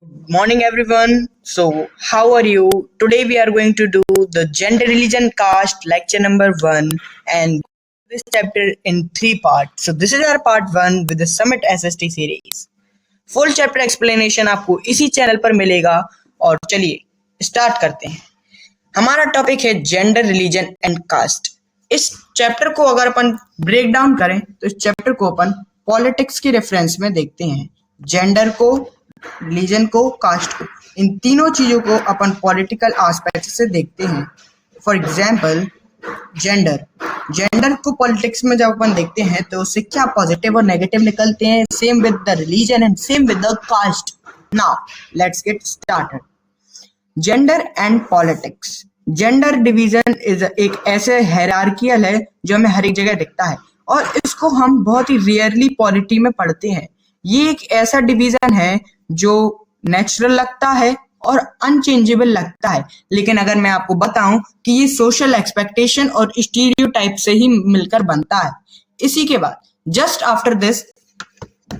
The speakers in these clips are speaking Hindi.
Morning, everyone. So, how are you? Today, we are going to do the gender, religion, caste lecture number one and this chapter in three parts. So, this is our part one with the Summit SST series. Full chapter explanation आपको इसी चैनल पर मिलेगा और चलिए स्टार्ट करते हैं। हमारा टॉपिक है जेंडर, रिलीजन एंड कास्ट। इस चैप्टर को अगर अपन ब्रेक डाउन करें तो इस चैप्टर को अपन पॉलिटिक्स की रेफरेंस में देखते हैं। जेंडर को, रिलीजन को, कास्ट को, इन तीनों चीजों को अपन पॉलिटिकल एस्पेक्ट से देखते हैं। फॉर एग्जाम्पल जेंडर जेंडर को पॉलिटिक्स में जब अपन देखते हैं तो उससे क्या पॉजिटिव और नेगेटिव निकलते हैं। Same with the religion and same with the caste. Now let's get started. Gender and politics. Gender division is एक ऐसे हायरार्कियल है जो हमें हर एक जगह दिखता है और इसको हम बहुत ही रेयरली पॉलिटी में पढ़ते हैं। ये एक ऐसा डिवीजन है जो नेचुरल लगता है और अनचेंजेबल लगता है, लेकिन अगर मैं आपको बताऊं कि ये सोशल एक्सपेक्टेशन और स्टीरियोटाइप से ही मिलकर बनता है। इसी के बाद जस्ट आफ्टर दिस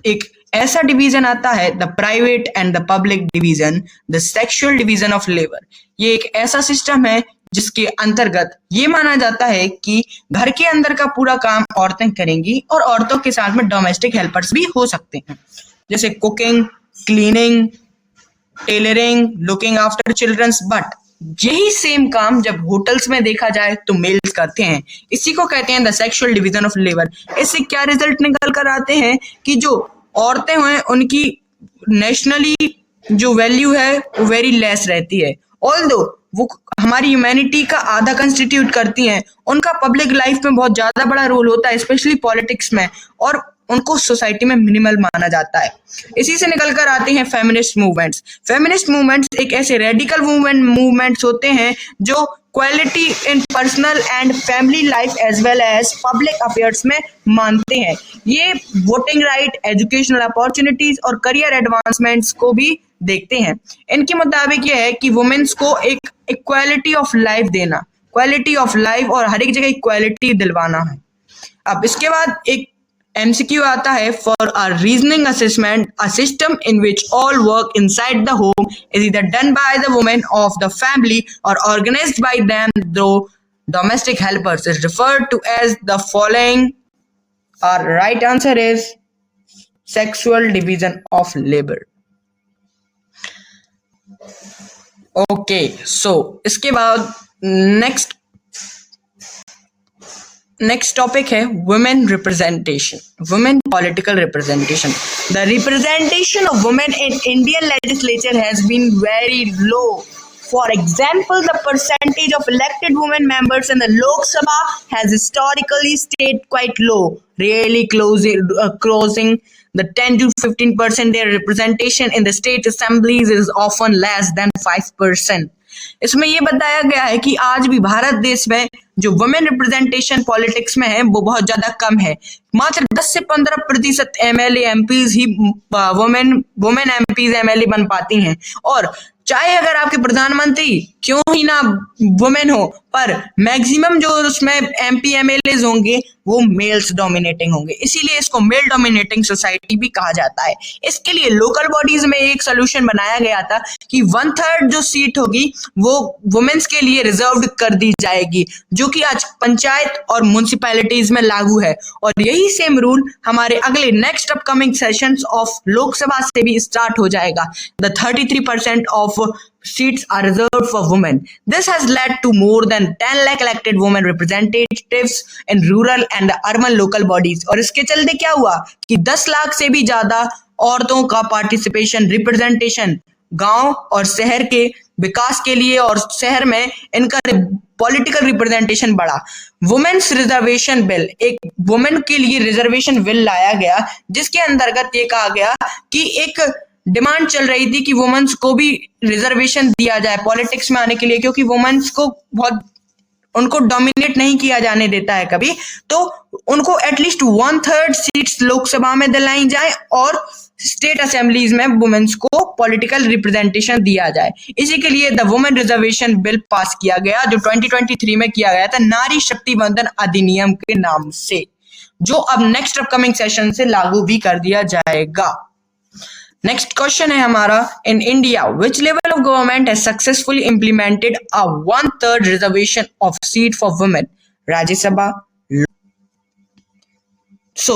एक ऐसा डिवीजन आता है, the private and the public division, the sexual division of labour. ये एक ऐसा सिस्टम है जिसके अंतर्गत ये माना जाता है कि घर के अंदर का पूरा काम औरतें करेंगी और औरतों के साथ में डोमेस्टिक हेल्पर्स भी हो सकते हैं, जैसे cooking, cleaning, tailoring, looking after childrens. But यही सेम काम जब होटल्स में देखा जाए तो मेल्स करते हैं। इसी को कहते हैं the sexual division of labour. इससे क्या रिजल्ट निकल कर आते हैं कि जो औरतें हैं उनकी नेशनली जो वैल्यू है वो वेरी लेस रहती है। ऑल्दो वो हमारी ह्यूमैनिटी का आधा कंस्टिट्यूट करती हैं, उनका पब्लिक लाइफ में बहुत ज्यादा बड़ा रोल होता है, स्पेशली पॉलिटिक्स में, और उनको सोसाइटी में मिनिमल माना जाता है। इसी से निकल कर आते हैं फेमिनिस्ट मूवमेंट्स। फेमिनिस्ट मूवमेंट्स एक ऐसे रेडिकल मूवमेंट्स होते हैं जो quality in personal and family life as well as public affairs में मानते हैं। ये वोटिंग राइट, एजुकेशनल अपॉर्चुनिटीज और करियर एडवांसमेंट्स को भी देखते हैं। इनके मुताबिक यह है कि वुमेन्स को एक इक्वालिटी ऑफ लाइफ देना, क्वालिटी ऑफ लाइफ और हर एक जगह इक्वालिटी दिलवाना है। अब इसके बाद एक MCQ आता है, for a reasoning assessment, a system in which all work inside the home is either done by the women of the family और organised by them through domestic helpers is referred to as the following. Our right answer is sexual division of labour. Okay, so इसके बाद नेक्स्ट टॉपिक है women representation, women political representation. The representation of women in Indian legislature has been very low. For example, the percentage of elected women members in the Lok Sabha has historically stayed quite low, rarely crossing the 10 to 15%. Their representation in the state assemblies is often less than 5%. इसमें ये बताया गया है कि आज भी भारत देश में जो वुमेन रिप्रेजेंटेशन पॉलिटिक्स में है वो बहुत ज्यादा कम है। मात्र 10 से 15% MLA MPs ही वुमेन MPs MLA बन पाती हैं, और चाहे अगर आपके प्रधानमंत्री क्यों ही ना वुमेन हो, पर मैक्सिमम जो उसमें MP MLAs होंगे वो मेल्स डोमिनेटिंग होंगे, इसीलिए इसको मेल डोमिनेटिंग सोसाइटी भी कहा जाता है। इसके लिए लोकल बॉडीज में एक सोल्यूशन बनाया गया था कि 1/3 जो सीट होगी वो वुमेन्स के लिए रिजर्व्ड कर दी जाएगी, जो कि आज पंचायत और म्युनिसिपैलिटीज में लागू है। और यही सेम रूल हमारे अगले next upcoming sessions of Lok Sabha से भी स्टार्ट हो जाएगा। The 33% of seats are reserved for women. This has led to more than 10 lakh elected women representatives in rural and urban local bodies. और इसके चलते क्या हुआ कि 10 लाख से भी ज्यादा औरतों का पार्टिसिपेशन, रिप्रेजेंटेशन गांव और शहर के विकास के लिए, और शहर में इनका पॉलिटिकल रिप्रेजेंटेशन बढ़ा। वुमेन्स रिजर्वेशन बिल, एक वुमेन के लिए रिजर्वेशन बिल लाया गया जिसके अंतर्गत ये कहा गया कि एक डिमांड चल रही थी कि वुमेन्स को भी रिजर्वेशन दिया जाए पॉलिटिक्स में आने के लिए, क्योंकि वुमेन्स को बहुत उनको डोमिनेट नहीं किया जाने देता है कभी, तो उनको एटलीस्ट 1/3 सीट्स लोकसभा में दिलाई जाए और स्टेट असेंबलीज में वुमेन्स को पॉलिटिकल रिप्रेजेंटेशन दिया जाए। इसी के लिए the women reservation bill pass किया गया, जो 2023 में किया गया था नारी शक्ति बंधन अधिनियम के नाम से, जो अब नेक्स्ट अपकमिंग सेशन से लागू भी कर दिया जाएगा। नेक्स्ट क्वेश्चन है हमारा, in India which level of government has successfully implemented a 1/3 reservation of seat for women, Rajya Sabha. So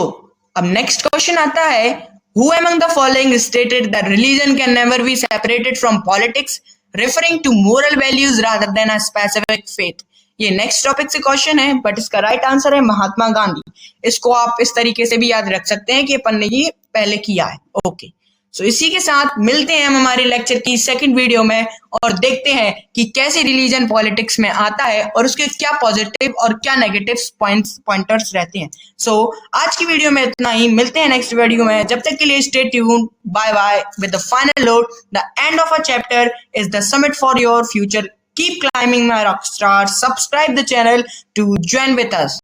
अब नेक्स्ट क्वेश्चन आता है, who among the following stated that religion can never be separated from politics, referring to moral values rather than a specific faith। ये नेक्स्ट टॉपिक से क्वेश्चन है, बट इसका राइट आंसर है महात्मा गांधी। इसको आप इस तरीके से भी याद रख सकते हैं कि अपन ने ये पहले किया है। ओके, सो इसी के साथ मिलते हैं हम हमारे लेक्चर की सेकंड वीडियो में और देखते हैं कि कैसे रिलीजन पॉलिटिक्स में आता है और उसके क्या पॉजिटिव और क्या नेगेटिव पॉइंटर्स रहते हैं। सो आज की वीडियो में इतना ही, मिलते हैं नेक्स्ट वीडियो में। जब तक के लिए stay tuned, bye bye. With the final note, the end of a chapter is the summit for your future. Keep climbing my rock star. Subscribe the channel to join with us.